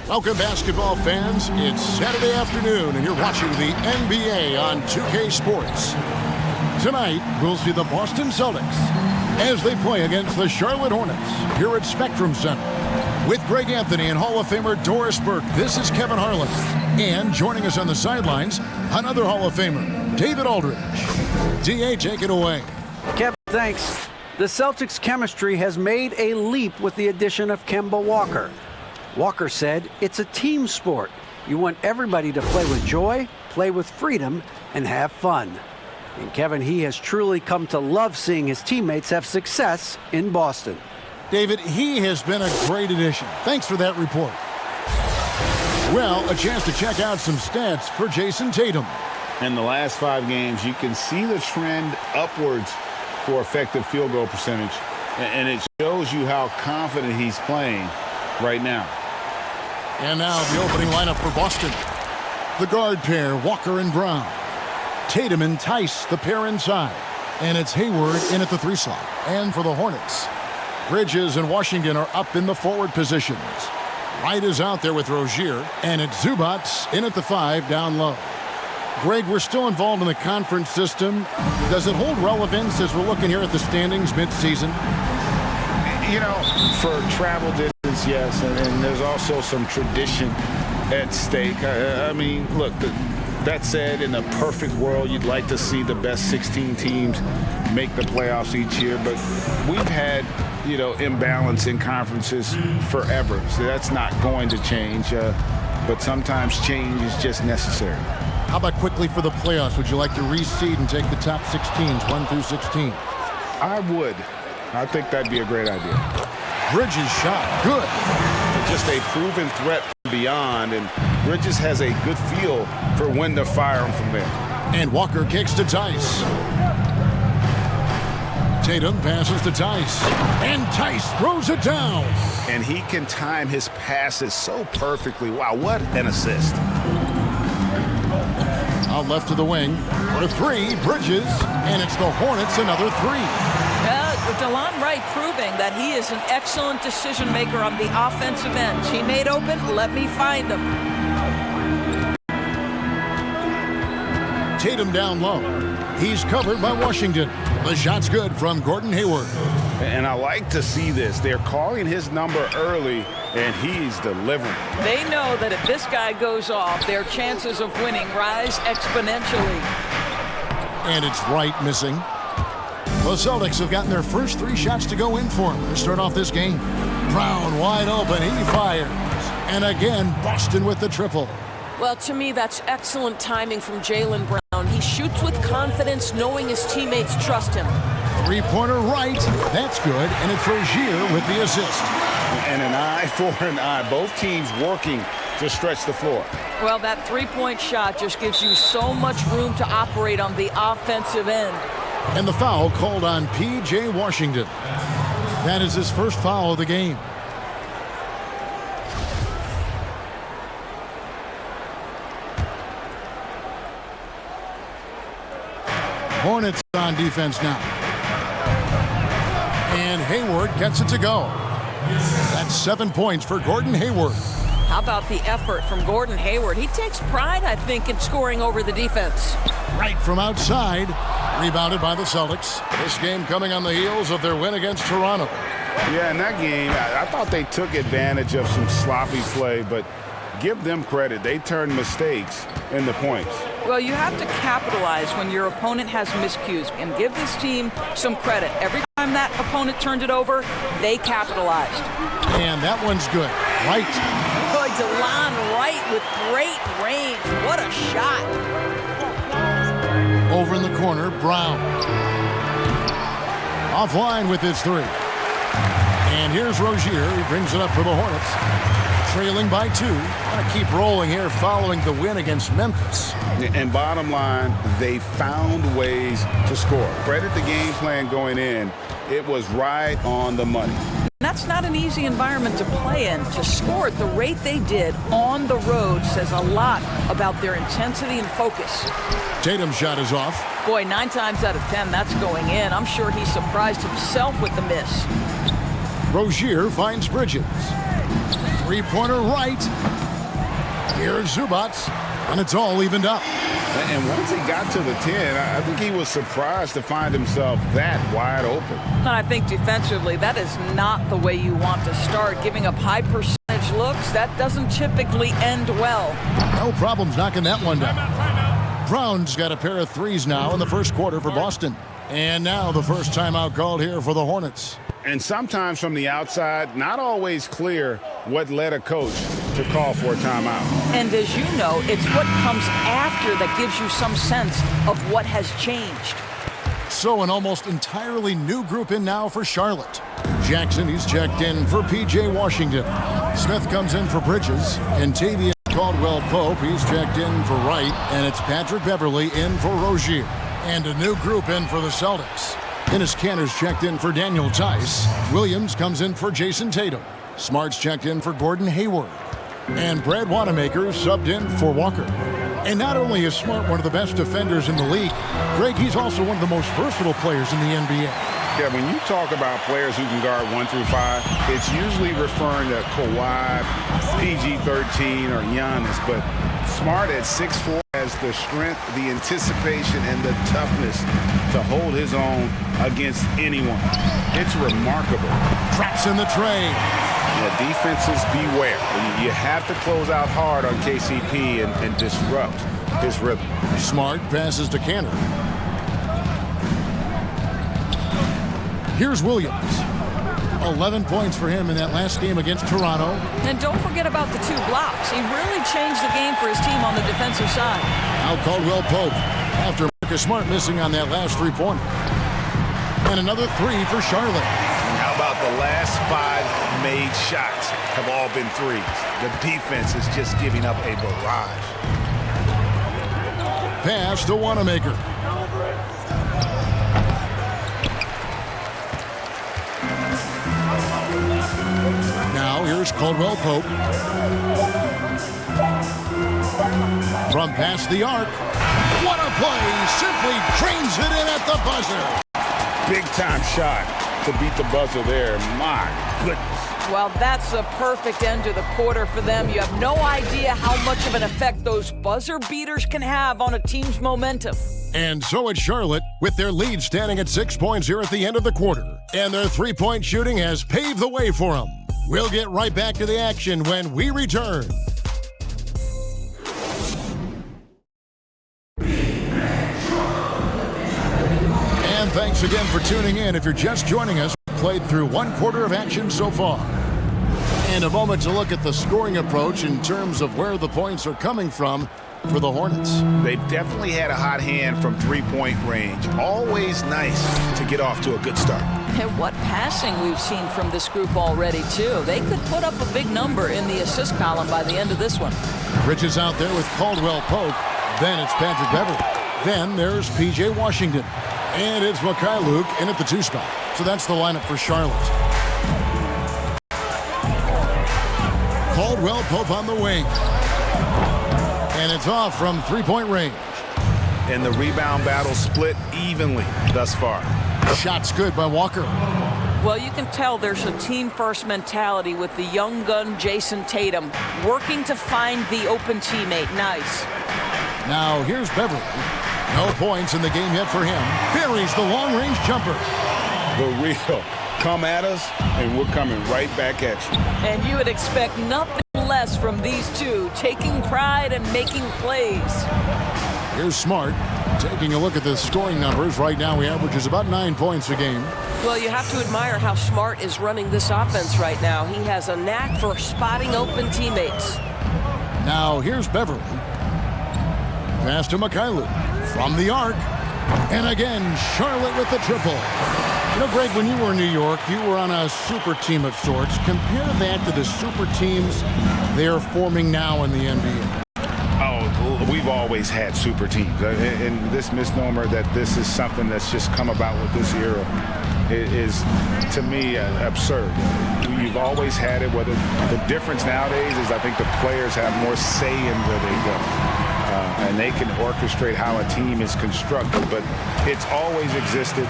Welcome, basketball fans. It's Saturday afternoon, and you're watching the NBA on 2K Sports. Tonight, we'll see the Boston Celtics as they play against the Charlotte Hornets here at Spectrum Center. With Greg Anthony and Hall of Famer Doris Burke, this is Kevin Harlan. And joining us on the sidelines, another Hall of Famer, David Aldridge. D.A., take it away. Kevin, thanks. The Celtics' chemistry has made a leap with the addition of Kemba Walker. Walker said it's a team sport. You want everybody to play with joy, play with freedom, and have fun. And Kevin, he has truly come to love seeing his teammates have success in Boston. David, he has been a great addition. Thanks for that report. Well, a chance to check out some stats for Jason Tatum. In the last 5 games, you can see the trend upwards for effective field goal percentage, and it shows you how confident he's playing right now. And now the opening lineup for Boston. The guard pair, Walker and Brown. Tatum and Tice, the pair inside. And it's Hayward in at the 3 slot. And for the Hornets, Bridges and Washington are up in the forward positions. Wright is out there with Rozier. And it's Zubats in at the 5 down low. Greg, we're still involved in the conference system. Does it hold relevance as we're looking here at the standings mid-season? You know, for travel distance, yes, and there's also some tradition at stake. I mean, look, that said, in a perfect world, you'd like to see the best 16 teams make the playoffs each year, but we've had, you know, imbalance in conferences forever, so that's not going to change, but sometimes change is just necessary. How about quickly for the playoffs? Would you like to reseed and take the top 6 teams, 1 through 16? I would. I think that'd be a great idea. Bridges shot. Good. Just a proven threat from beyond, and Bridges has a good feel for when to fire him from there. And Walker kicks to Tice. Tatum passes to Tice. And Tice throws it down. And he can time his passes so perfectly. Wow, what an assist. Out left to the wing. For 3, Bridges. And it's the Hornets, another 3. DeLon Wright proving that he is an excellent decision maker on the offensive end. Teammate open, let me find him. Tatum down low. He's covered by Washington. The shot's good from Gordon Hayward. And I like to see this. They're calling his number early, and he's delivering. They know that if this guy goes off, their chances of winning rise exponentially. And it's Wright missing. The Celtics have gotten their first 3 shots to go in for him to start off this game. Brown wide open. He fires. And again, Boston with the triple. Well, to me, that's excellent timing from Jaylen Brown. He shoots with confidence, knowing his teammates trust him. 3-pointer right. That's good. And it's Rozier with the assist. And an eye for an eye. Both teams working to stretch the floor. Well, that 3-point shot just gives you so much room to operate on the offensive end. And the foul called on P.J. Washington. That is his first foul of the game. Hornets on defense now. And Hayward gets it to go. That's 7 points for Gordon Hayward. How about the effort from Gordon Hayward? He takes pride, I think, in scoring over the defense. Right from outside. Rebounded by the Celtics. This game coming on the heels of their win against Toronto. Yeah, in that game, I thought they took advantage of some sloppy play, but give them credit. They turned mistakes into points. Well, you have to capitalize when your opponent has miscues and give this team some credit. Every time that opponent turned it over, they capitalized. And that one's good. Right. Boy, DeLon Wright with great range. What a shot. Over in the corner, Brown. Offline with his 3. And here's Rozier. He brings it up for the Hornets. Trailing by 2. Want to keep rolling here following the win against Memphis. And bottom line, they found ways to score. Credit the game plan going in. It was right on the money. That's not an easy environment to play in. To score at the rate they did on the road says a lot about their intensity and focus. Tatum's shot is off. Boy, 9 times out of 10, that's going in. I'm sure he surprised himself with the miss. Rozier finds Bridges. Three-pointer right. Here's Zubats, and it's all evened up. And once he got to the 10, I think he was surprised to find himself that wide open. And I think defensively, that is not the way you want to start. Giving up high percentage looks, that doesn't typically end well. No problems knocking that one down. Brown's got a pair of threes now in the first quarter for Boston. And now the first timeout called here for the Hornets. And sometimes from the outside, not always clear what led a coach to call for a timeout. And as you know, it's what comes after that gives you some sense of what has changed. So an almost entirely new group in now for Charlotte. Jackson, he's checked in for P.J. Washington. Smith comes in for Bridges. And Tavian Caldwell-Pope, he's checked in for Wright. And it's Patrick Beverly in for Rozier. And a new group in for the Celtics. Dennis Cantor's checked in for Daniel Tice. Williams comes in for Jason Tatum. Smart's checked in for Gordon Hayward. And Brad Wanamaker subbed in for Walker. And not only is Smart one of the best defenders in the league, Greg, he's also one of the most versatile players in the NBA. Yeah, when you talk about players who can guard 1 through 5, it's usually referring to Kawhi, PG-13, or Giannis. But Smart at 6'4" has the strength, the anticipation, and the toughness to hold his own against anyone. It's remarkable. Traps in the tray. Yeah, defenses beware. You have to close out hard on KCP and disrupt his rhythm. Smart passes to Cantor. Here's Williams. 11 points for him in that last game against Toronto. And don't forget about the 2 blocks. He really changed the game for his team on the defensive side. Now Caldwell-Pope after Marcus Smart missing on that last three-pointer. And another 3 for Charlotte. And how about the last 5 made shots have all been threes? The defense is just giving up a barrage. Pass to Wanamaker. Now here's Caldwell-Pope. From past the arc. What a play! Simply drains it in at the buzzer. Big time shot to beat the buzzer there. My goodness. Well, that's a perfect end to the quarter for them. You have no idea how much of an effect those buzzer beaters can have on a team's momentum. And so it's Charlotte, with their lead standing at 6 points here at the end of the quarter. And their three-point shooting has paved the way for them. We'll get right back to the action when we return. And thanks again for tuning in. If you're just joining us, we played through 1 quarter of action so far. And a moment to look at the scoring approach in terms of where the points are coming from for the Hornets. They've definitely had a hot hand from three-point range. Always nice to get off to a good start. And what passing we've seen from this group already, too. They could put up a big number in the assist column by the end of this one. Bridges out there with Caldwell-Pope. Then it's Patrick Beverly. Then there's P.J. Washington. And it's Mikhailuk in at the 2 spot. So that's the lineup for Charlotte. Caldwell-Pope on the wing. And it's off from three-point range. And the rebound battle split evenly thus far. Shot's good by Walker. Well, you can tell there's a team-first mentality with the young gun Jason Tatum working to find the open teammate. Nice. Now here's Beverly. No points in the game yet for him. Buries the long-range jumper. The real. Come at us, and we're coming right back at you. And you would expect nothing less from these two, taking pride and making plays. Here's Smart. Taking a look at the scoring numbers. Right now, he averages about 9 points a game. Well, you have to admire how Smart is running this offense right now. He has a knack for spotting open teammates. Now, here's Beverly. Pass to Mikhailuk. From the arc. And again, Charlotte with the triple. You know, Greg, when you were in New York, you were on a super team of sorts. Compare that to the super teams they're forming now in the NBA. Oh, we've always had super teams. And this misnomer that this is something that's just come about with this era is, to me, absurd. You've always had it. Whether the difference nowadays is I think the players have more say in where they go. and they can orchestrate how a team is constructed, but it's always existed.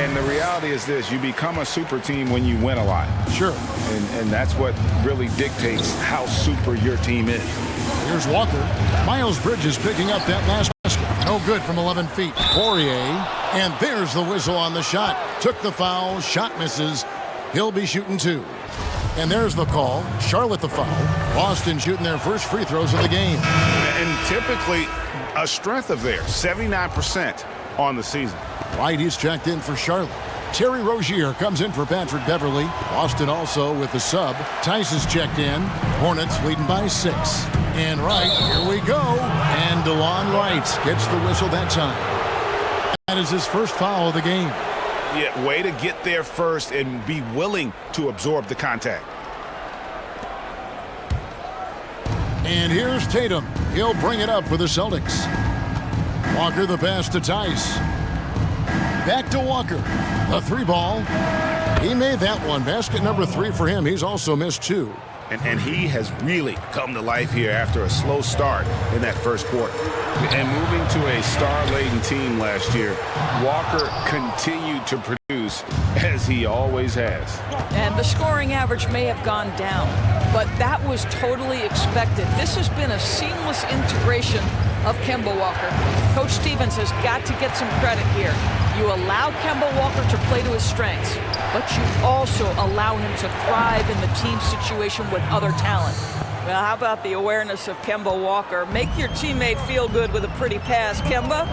And the reality is this: you become a super team when you win a lot. Sure. And that's what really dictates how super your team is. Here's Walker. Miles Bridges picking up that last basket. No good from 11 feet. Poirier. And there's the whistle on the shot. Took the foul. Shot misses. He'll be shooting 2. And there's the call. Charlotte the foul. Boston shooting their first free throws of the game. And typically a strength of theirs, 79% on the season. White, he's checked in for Charlotte. Terry Rozier comes in for Patrick Beverly. Boston also with the sub. Tice is checked in. Hornets leading by 6. And Wright, here we go. And DeLon Wright gets the whistle that time. That is his first foul of the game. Yeah, way to get there first and be willing to absorb the contact. And here's Tatum. He'll bring it up for the Celtics. Walker the pass to Tice. Back to Walker. A 3-ball. He made that one. Basket number 3 for him. He's also missed 2. And he has really come to life here after a slow start in that first quarter. And moving to a star-laden team last year, Walker continued to produce as he always has. And the scoring average may have gone down, but that was totally expected. This has been a seamless integration of Kemba Walker. Coach Stevens has got to get some credit here. You allow Kemba Walker to play to his strengths, but you also allow him to thrive in the team situation with other talent. Well, how about the awareness of Kemba Walker? Make your teammate feel good with a pretty pass, Kemba.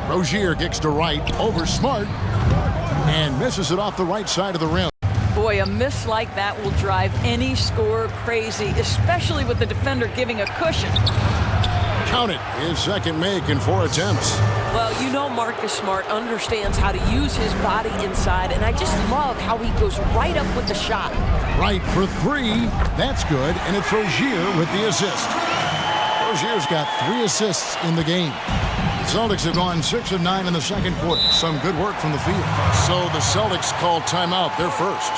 Rozier kicks to Wright over Smart and misses it off the right side of the rim. Boy, a miss like that will drive any scorer crazy, especially with the defender giving a cushion. Count it. His second make in 4 attempts. Well, you know Marcus Smart understands how to use his body inside, and I just love how he goes right up with the shot. Right for 3. That's good, and it's Rozier with the assist. Rozier's got 3 assists in the game. The Celtics have gone 6 of 9 in the second quarter. Some good work from the field. So the Celtics call timeout. They're first.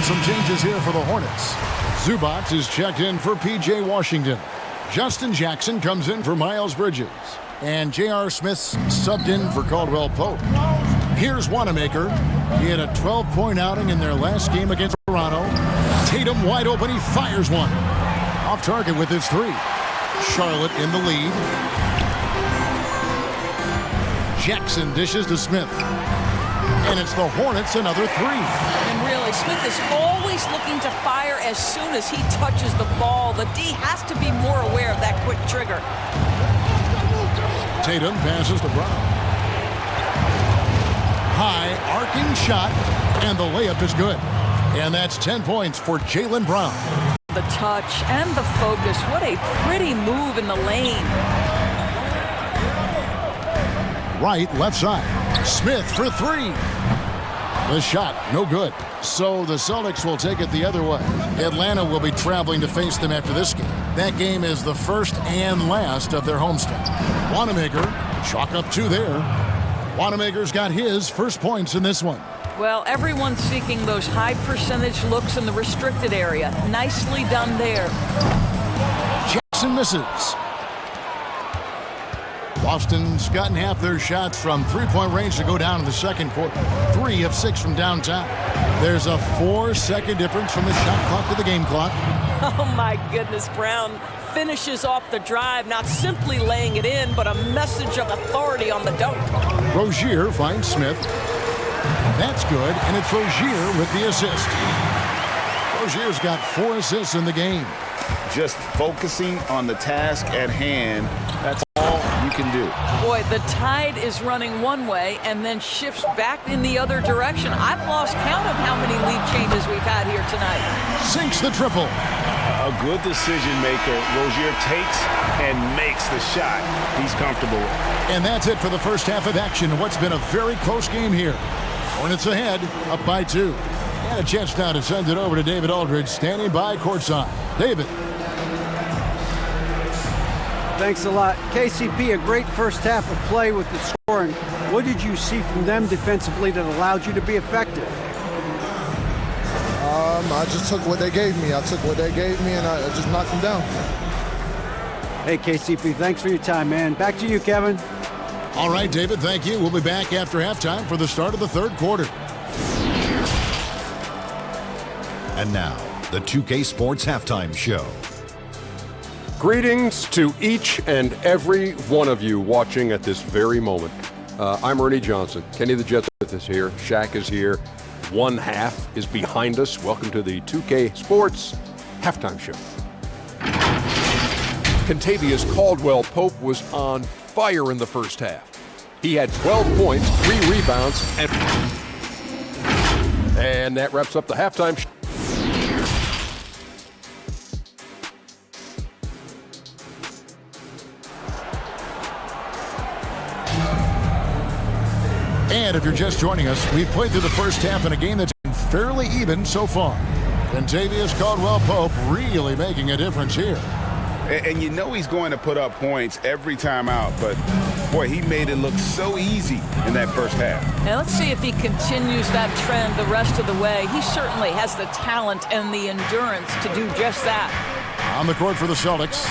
Some changes here for the Hornets. Zubac is checked in for P.J. Washington. Justin Jackson comes in for Miles Bridges. And J.R. Smith's subbed in for Caldwell Pope. Here's Wanamaker. He had a 12-point outing in their last game against Toronto. Tatum wide open. He fires one. Off target with his 3. Charlotte in the lead. Jackson dishes to Smith. And it's the Hornets another 3. And really, Smith is always looking to fire as soon as he touches the ball. The D has to be more aware of that quick trigger. Tatum passes to Brown. High arcing shot, and the layup is good. And that's 10 points for Jaylen Brown. The touch and the focus. What a pretty move in the lane. Right, left side. Smith for 3. The shot, no good. So the Celtics will take it the other way. Atlanta will be traveling to face them after this game. That game is the first and last of their homestand. Wanamaker, chalk up 2 there. Wanamaker's got his first points in this one. Well, everyone's seeking those high percentage looks in the restricted area. Nicely done there. Jackson misses. Boston's gotten half their shots from 3-point range to go down in the second quarter. 3 of 6 from downtown. There's a 4-second difference from the shot clock to the game clock. Oh, my goodness. Brown finishes off the drive, not simply laying it in, but a message of authority on the dunk. Rozier finds Smith. That's good, and it's Rozier with the assist. Rozier's got 4 assists in the game. Just focusing on the task at hand, that's all you can do. Boy, the tide is running one way and then shifts back in the other direction. I've lost count of how many lead changes we've had here tonight. Sinks the triple. A good decision maker. Rozier takes and makes the shot he's comfortable with. And that's it for the first half of action. What's been a very close game here. Hornets ahead, up by 2. And a chance now to send it over to David Aldridge, standing by courtside. David. Thanks a lot. KCP, a great first half of play with the scoring. What did you see from them defensively that allowed you to be effective? I just took what they gave me. I and I just knocked them down. Hey, KCP, thanks for your time, man. Back to you, Kevin. All right, David, thank you. We'll be back after halftime for the start of the third quarter. And now, the 2K Sports Halftime Show. Greetings to each and every one of you watching at this very moment. I'm Ernie Johnson. Kenny the Jet Smith is here. Shaq is here. One half is behind us. Welcome to the 2K Sports Halftime Show. Contavious Caldwell-Pope was on fire in the first half. He had 12 points, 3 rebounds, and that wraps up the halftime show. And if you're just joining us, we've played through the first half in a game that's been fairly even so far. Contavious Caldwell-Pope really making a difference here. And you know he's going to put up points every time out, but boy, he made it look so easy in that first half. Now let's see if he continues that trend the rest of the way. He certainly has the talent and the endurance to do just that. On the court for the Celtics,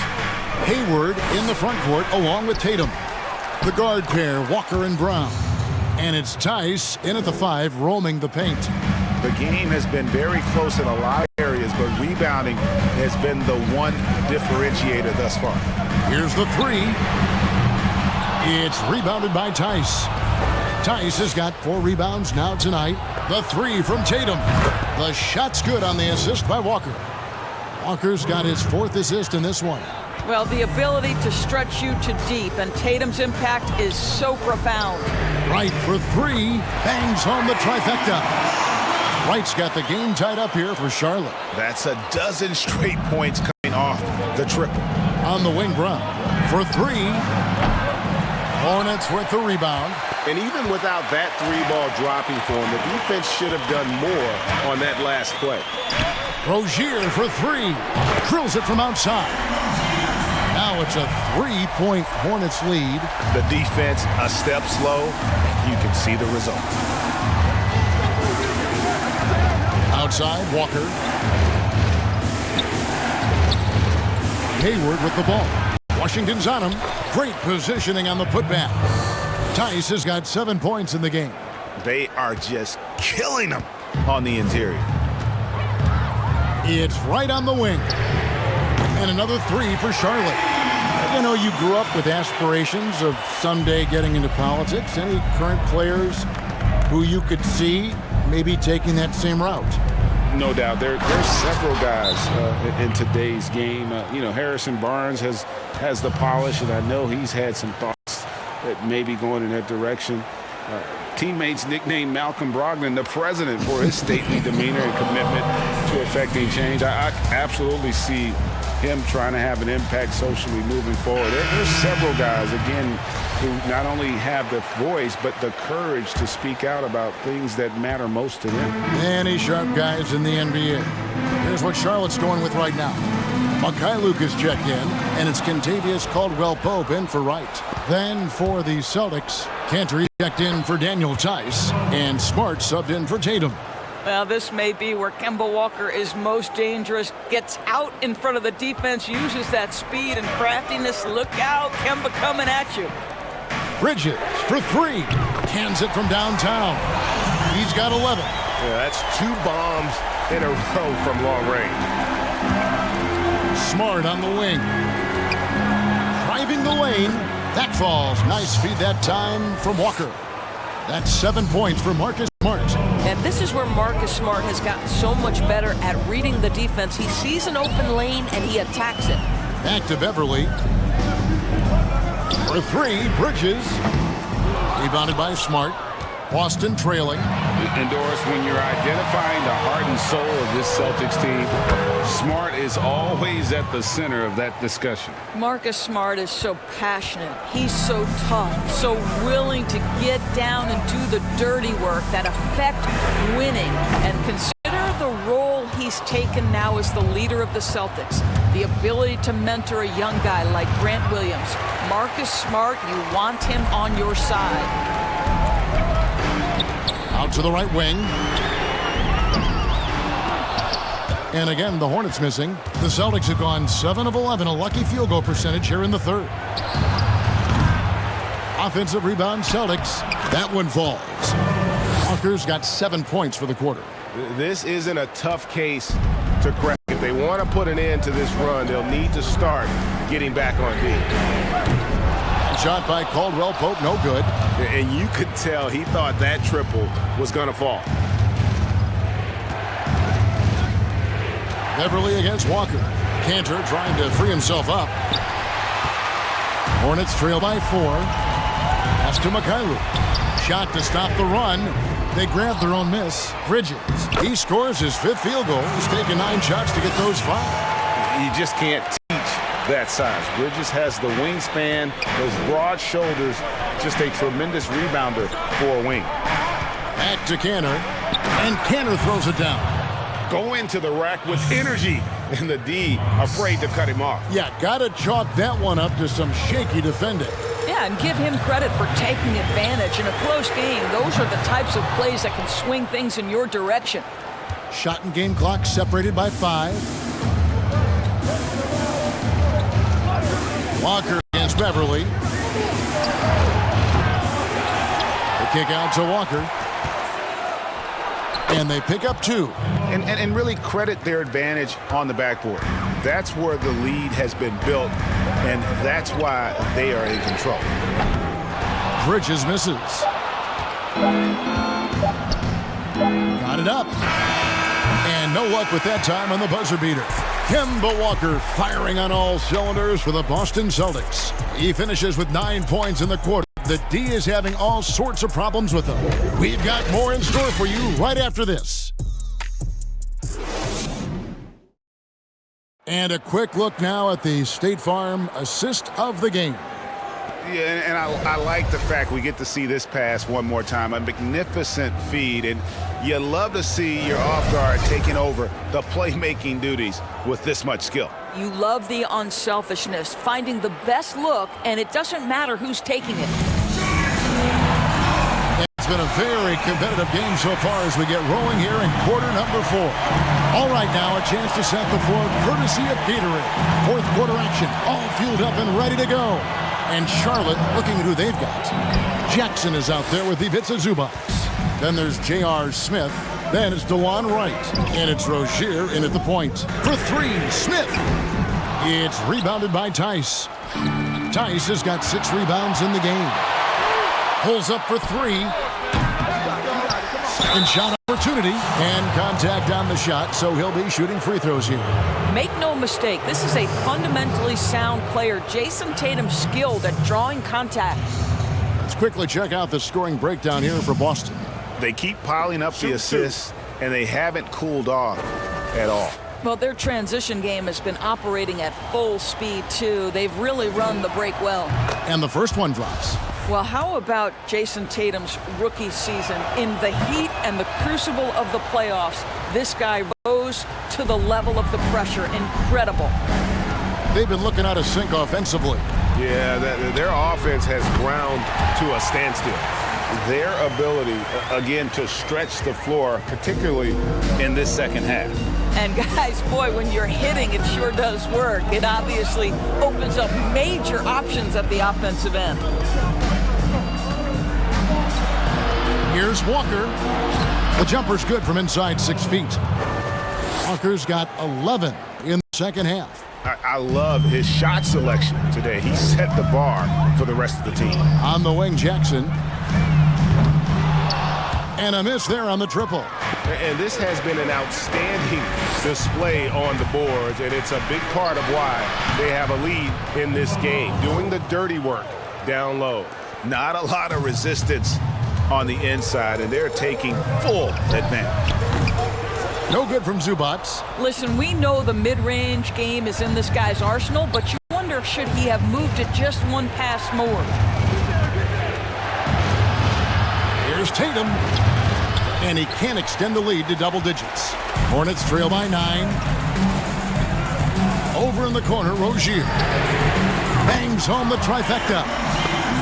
Hayward in the front court along with Tatum. The guard pair, Walker and Brown. And it's Tice in at the 5, roaming the paint. The game has been very close in a lot of areas, but rebounding has been the one differentiator thus far. Here's the 3. It's rebounded by Tice. Tice has got 4 rebounds now tonight. The 3 from Tatum. The shot's good on the assist by Walker. Walker's got his 4th assist in this one. Well, the ability to stretch you to deep, and Tatum's impact is so profound. Wright for 3, bangs home the trifecta. Wright's got the game tied up here for Charlotte. That's a dozen straight points coming off the triple. On the wing, Brown for 3. Hornets with the rebound. And even without that 3-ball dropping for him, the defense should have done more on that last play. Rozier for 3. Drills it from outside. Now it's a 3-point Hornets lead. The defense a step slow, and you can see the result. Outside, Walker. Hayward with the ball. Washington's on him. Great positioning on the putback. Tice has got 7 points in the game. They are just killing them on the interior. It's right on the wing. And another 3 for Charlotte. You know, you grew up with aspirations of someday getting into politics. Any current players who you could see maybe taking that same route? No doubt. There's several guys in today's game. Harrison Barnes has the polish, and I know he's had some thoughts that maybe going in that direction. Teammates nicknamed Malcolm Brogdon the president for his stately demeanor and commitment to effecting change. I absolutely see him trying to have an impact socially moving forward. There's several guys, again, who not only have the voice, but the courage to speak out about things that matter most to them. Many sharp guys in the NBA. Here's what Charlotte's going with right now. Makai Lucas checked in, and it's Contavious Caldwell-Pope in for Wright. Then for the Celtics, Cantor checked in for Daniel Tice, and Smart subbed in for Tatum. Well, this may be where Kemba Walker is most dangerous. Gets out in front of the defense, uses that speed and craftiness. Look out, Kemba coming at you. Bridges for 3. Cans it from downtown. He's got 11. Yeah, that's 2 bombs in a row from long range. Smart on the wing. Driving the lane. That falls. Nice feed that time from Walker. That's 7 points for Marcus Smart. And this is where Marcus Smart has gotten so much better at reading the defense. He sees an open lane and he attacks it. Back to Beverly. For 3, Bridges. Rebounded by Smart. Boston trailing. And Doris, when you're identifying the heart and soul of this Celtics team, Smart is always at the center of that discussion. Marcus Smart is so passionate. He's so tough, so willing to get down and do the dirty work that affect winning. And consider Consider the role he's taken now as the leader of the Celtics. The ability to mentor a young guy like Grant Williams. Marcus Smart, you want him on your side. Out to the right wing. And again, the Hornets missing. The Celtics have gone 7 of 11, a lucky field goal percentage here in the third. Offensive rebound, Celtics. That one falls. Walker's got 7 points for the quarter. This isn't a tough case to crack. If they want to put an end to this run, they'll need to start getting back on D. Shot by Caldwell Pope, no good. And you could tell he thought that triple was going to fall. Beverly against Walker. Cantor trying to free himself up. Hornets trail by 4. Pass to Mikhailuk. Shot to stop the run. They grab their own miss. Bridges. He scores his 5th field goal. He's taken 9 shots to get those 5. You just can't teach that size. Bridges has the wingspan, those broad shoulders, just a tremendous rebounder for a wing. Back to Cantor. And Cantor throws it down. Go into the rack with energy, and the D afraid to cut him off. Yeah, gotta chalk that one up to some shaky defending. Yeah, and give him credit for taking advantage. In a close game, those are the types of plays that can swing things in your direction. Shot and game clock separated by 5. Walker against Beverly. The kick out to Walker. And they pick up 2. And really credit their advantage on the backboard. That's where the lead has been built, and that's why they are in control. Bridges misses. Got it up. And no luck with that time on the buzzer beater. Kemba Walker firing on all cylinders for the Boston Celtics. He finishes with 9 points in the quarter. The D is having all sorts of problems with them. We've got more in store for you right after this. And a quick look now at the State Farm assist of the game. Yeah, and I like the fact we get to see this pass one more time. A magnificent feed, and you love to see your off guard taking over the playmaking duties with this much skill. You love the unselfishness, finding the best look, and it doesn't matter who's taking it. It's been a very competitive game so far as we get rolling here in quarter number 4. All right, now a chance to set the floor courtesy of Gatorade. 4th quarter action, all fueled up and ready to go. And Charlotte looking at who they've got. Jackson is out there with Ivica Zubac. Then there's J.R. Smith. Then it's DeJuan Wright. And it's Rozier in at the point. For 3, Smith. It's rebounded by Tice. Tice has got 6 rebounds in the game. Pulls up for 3. Second shot opportunity. And contact on the shot, so he'll be shooting free throws here. Make no mistake, this is a fundamentally sound player. Jason Tatum's skilled at drawing contact. Let's quickly check out the scoring breakdown here for Boston. They keep piling up the assists, and they haven't cooled off at all. Well, their transition game has been operating at full speed, too. They've really run the break well. And the first one drops. Well, how about Jason Tatum's rookie season? In the heat and the crucible of the playoffs, this guy rose to the level of the pressure. Incredible. They've been looking out of sync offensively. Yeah, their offense has ground to a standstill. Their ability, again, to stretch the floor, particularly in this second half. And guys, boy, when you're hitting, it sure does work. It obviously opens up major options at the offensive end. Here's Walker. The jumper's good from inside 6 feet. Walker's got 11 in the second half. I love his shot selection today. He set the bar for the rest of the team. On the wing, Jackson. And a miss there on the triple. And this has been an outstanding display on the boards, and it's a big part of why they have a lead in this game. Doing the dirty work down low. Not a lot of resistance on the inside, and they're taking full advantage. No good from Zubac. Listen, we know the mid-range game is in this guy's arsenal, but you wonder, should he have moved it just one pass more? Here's Tatum. and he can't extend the lead to double digits. Hornets trail by 9. Over in the corner, Rozier bangs home the trifecta.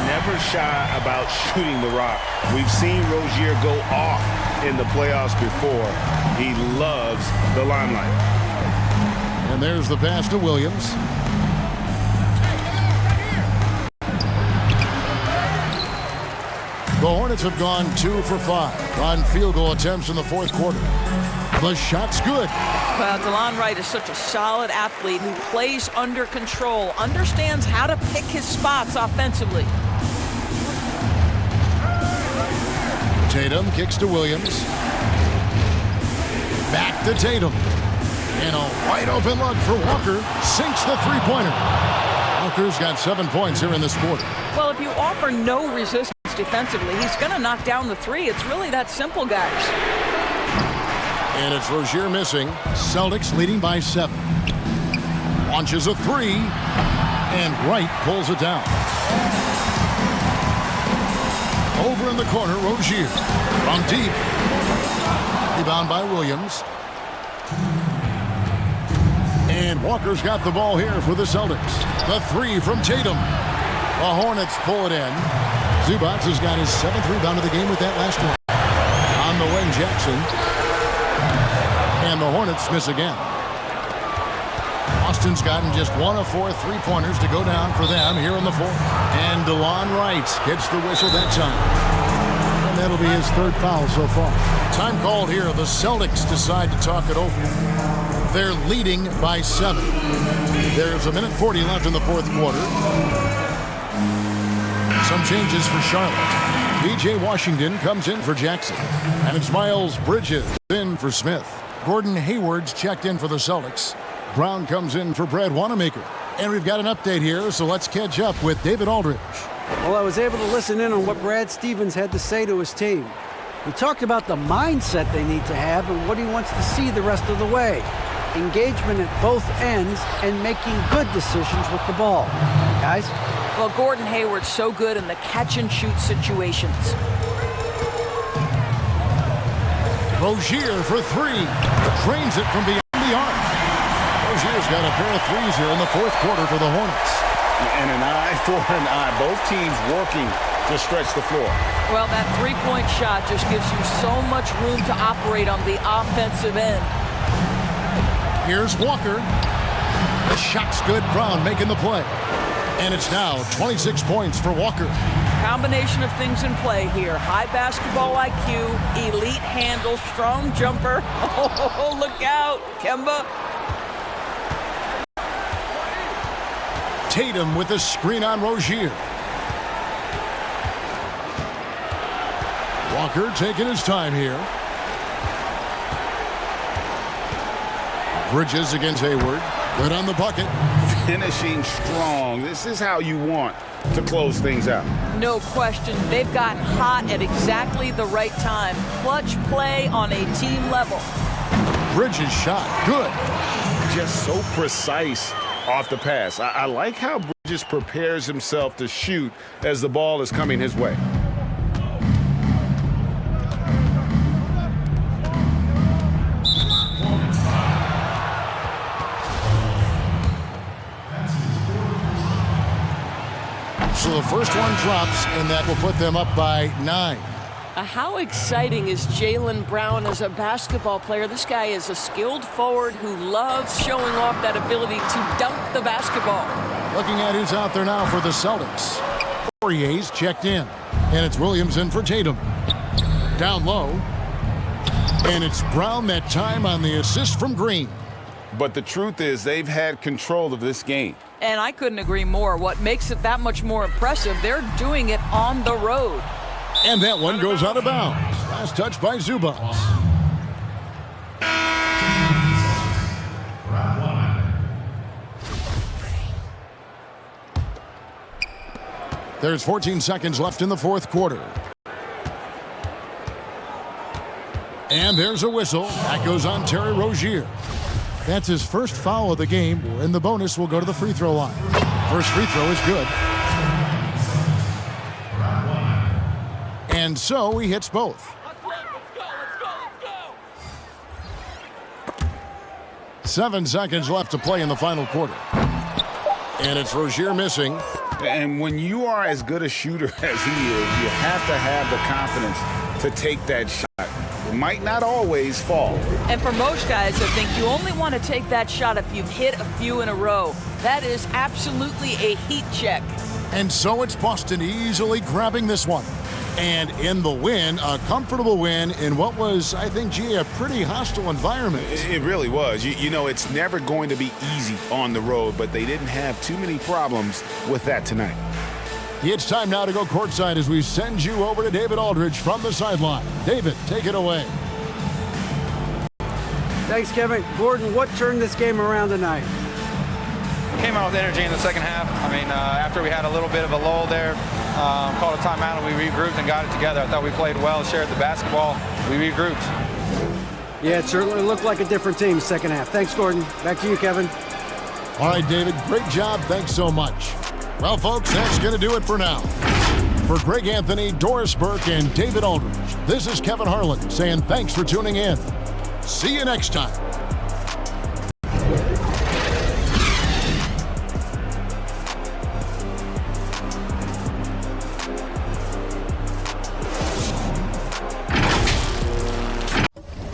Never shy about shooting the rock. We've seen Rozier go off in the playoffs before. He loves the limelight. And there's the pass to Williams. The Hornets have gone 2 for 5 on field goal attempts in the fourth quarter. The shot's good. Well, DeLon Wright is such a solid athlete who plays under control, understands how to pick his spots offensively. Tatum kicks to Williams. Back to Tatum. And a wide open look for Walker. Sinks the three-pointer. Walker's got 7 points here in this quarter. Well, if you offer no resistance defensively, he's going to knock down the three. It's really that simple, guys. And it's Rozier missing. Celtics leading by 7. Launches a three. And Wright pulls it down. Over in the corner, Rozier. From deep. Rebound by Williams. And Walker's got the ball here for the Celtics. The three from Tatum. The Hornets pull it in. Zubac has got his 7th rebound of the game with that last one. On the wing, Jackson. And the Hornets miss again. Austin's gotten just 1 of 4 3-pointers to go down for them here in the fourth. And DeLon Wright gets the whistle that time. And that'll be his 3rd foul so far. Time called here. The Celtics decide to talk it over. They're leading by 7. There's 1:40 left in the fourth quarter. Some changes for Charlotte. B.J. Washington comes in for Jackson. And it's Miles Bridges in for Smith. Gordon Hayward's checked in for the Celtics. Brown comes in for Brad Wanamaker. And we've got an update here, so let's catch up with David Aldridge. Well, I was able to listen in on what Brad Stevens had to say to his team. He talked about the mindset they need to have and what he wants to see the rest of the way. Engagement at both ends and making good decisions with the ball. Guys? Well, Gordon Hayward's so good in the catch-and-shoot situations. Rozier for 3. Drains it from beyond the arc. Rozier's got a pair of threes here in the fourth quarter for the Hornets. And an eye for an eye. Both teams working to stretch the floor. Well, that three-point shot just gives you so much room to operate on the offensive end. Here's Walker. The shot's good. Brown making the play. And it's now 26 points for Walker. Combination of things in play here. High basketball IQ, elite handle, strong jumper. Oh, look out, Kemba. Tatum with a screen on Rozier. Walker taking his time here. Bridges against Hayward. Good on the bucket. Finishing strong. This is how you want to close things out. No question. They've gotten hot at exactly the right time. Clutch play on a team level. Bridges shot. Good. Just so precise off the pass. I like how Bridges prepares himself to shoot as the ball is coming his way. So the first one drops, and that will put them up by 9. How exciting is Jaylen Brown as a basketball player? This guy is a skilled forward who loves showing off that ability to dunk the basketball. Looking at who's out there now for the Celtics. Poirier's checked in, and it's Williams in for Tatum. Down low, and it's Brown that time on the assist from Green. But the truth is they've had control of this game. And I couldn't agree more. What makes it that much more impressive, they're doing it on the road. And that one goes out of bounds. Last touch by Zubac. There's 14 seconds left in the fourth quarter. And there's a whistle. That goes on Terry Rozier. That's his first foul of the game, and the bonus will go to the free throw line. First free throw is good. And so he hits both. 7 seconds left to play in the final quarter. And it's Rozier missing. And when you are as good a shooter as he is, you have to have the confidence to take that shot. It might not always fall. And for most guys, I think you only want to take that shot if you've hit a few in a row. That is absolutely a heat check. And so it's Boston easily grabbing this one. And in the win, a comfortable win in what was, I think, a pretty hostile environment. It really was. You know, it's never going to be easy on the road, but they didn't have too many problems with that tonight. It's time now to go courtside as we send you over to David Aldridge from the sideline. David, take it away. Thanks, Kevin. Gordon, what turned this game around tonight? Came out with energy in the second half. I mean, after we had a little bit of a lull there, called a timeout and we regrouped and got it together. I thought we played well, shared the basketball. We regrouped. Yeah, it certainly looked like a different team second half. Thanks, Gordon. Back to you, Kevin. All right, David, great job. Thanks so much. Well, folks, that's going to do it for now. For Greg Anthony, Doris Burke, and David Aldridge, this is Kevin Harlan saying thanks for tuning in. See you next time.